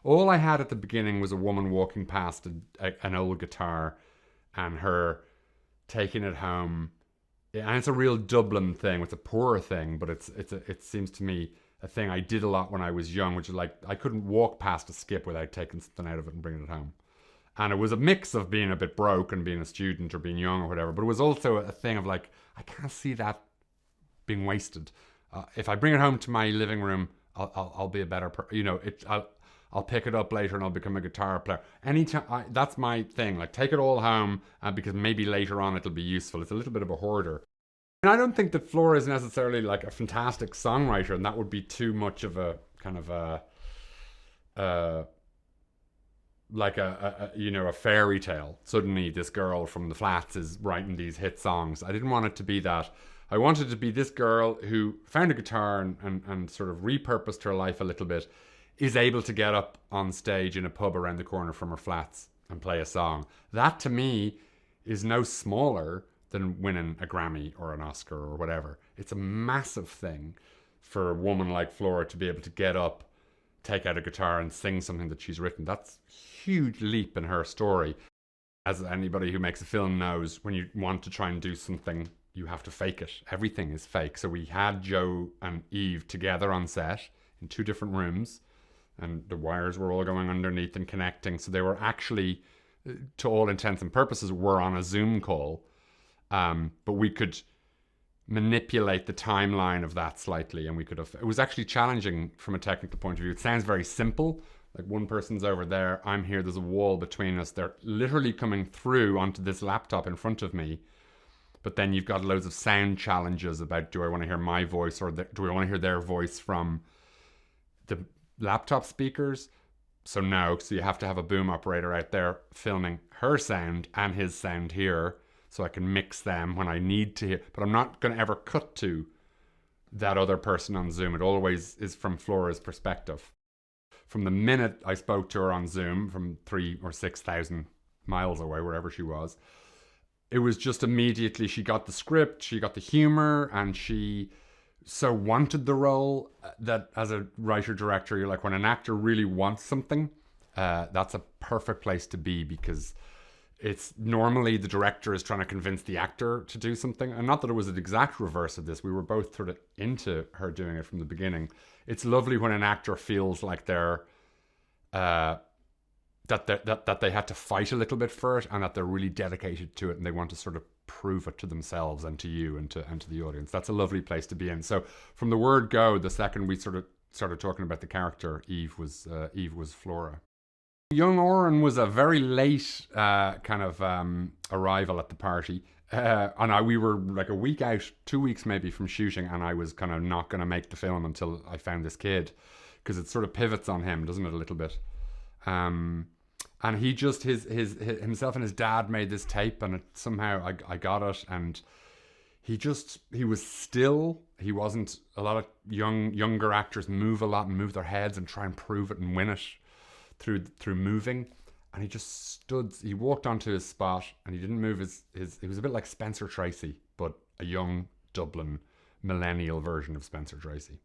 All I had at the beginning was a woman walking past an old guitar and her taking it home. And it's a real Dublin thing. It's a poor thing, but it seems to me a thing I did a lot when I was young, which is like I couldn't walk past a skip without taking something out of it and bringing it home. And it was a mix of being a bit broke and being a student or being young or whatever, but it was also a thing of like, I can't see that being wasted. If I bring it home to my living room, I'll be a better I'll pick it up later and I'll become a guitar player. Anytime, that's my thing. Like, take it all home because maybe later on it'll be useful. It's a little bit of a hoarder. And I don't think that Flora is necessarily like a fantastic songwriter, and that would be too much of a kind of a fairy tale. Suddenly, this girl from the flats is writing these hit songs. I didn't want it to be that. I wanted it to be this girl who found a guitar and sort of repurposed her life a little bit, is able to get up on stage in a pub around the corner from her flats and play a song. That to me is no smaller than winning a Grammy or an Oscar or whatever. It's a massive thing for a woman like Flora to be able to get up, take out a guitar and sing something that she's written. That's a huge leap in her story. As anybody who makes a film knows, when you want to try and do something, you have to fake it. Everything is fake. So we had Joe and Eve together on set in 2 different rooms, and the wires were all going underneath and connecting. So they were actually, to all intents and purposes, were on a Zoom call. But we could manipulate the timeline of that slightly, and we could have. It was actually challenging from a technical point of view. It sounds very simple. Like, one person's over there, I'm here, there's a wall between us. They're literally coming through onto this laptop in front of me. But then you've got loads of sound challenges about, do I want to hear my voice or do I want to hear their voice from the laptop speakers? So no, so you have to have a boom operator out there filming her sound and his sound here, so I can mix them when I need to hear. But I'm not going to ever cut to that other person on Zoom. It always is from Flora's perspective. From the minute I spoke to her on Zoom, from 3,000 or 6,000 miles away, wherever she was, it was just immediately she got the script, she got the humor, and she so wanted the role that as a writer-director, you're like, when an actor really wants something, that's a perfect place to be, because it's normally the director is trying to convince the actor to do something. And not that it was an exact reverse of this. We were both sort of into her doing it from the beginning. It's lovely when an actor feels like they're that they had to fight a little bit for it, and that they're really dedicated to it, and they want to sort of prove it to themselves and to you and to the audience. That's a lovely place to be in. So from the word go, the second we sort of started talking about the character, Eve was Flora. Young Oren was a very late arrival at the party. We were like a week out, 2 weeks maybe from shooting, and I was kind of not going to make the film until I found this kid, because it sort of pivots on him, doesn't it, a little bit? And he just, himself and his dad made this tape, and somehow I got it, and he was still. He wasn't. A lot of younger actors move a lot and move their heads and try and prove it and win it through moving, and he just stood. He walked onto his spot and he didn't move his. He was a bit like Spencer Tracy, but a young Dublin millennial version of Spencer Tracy.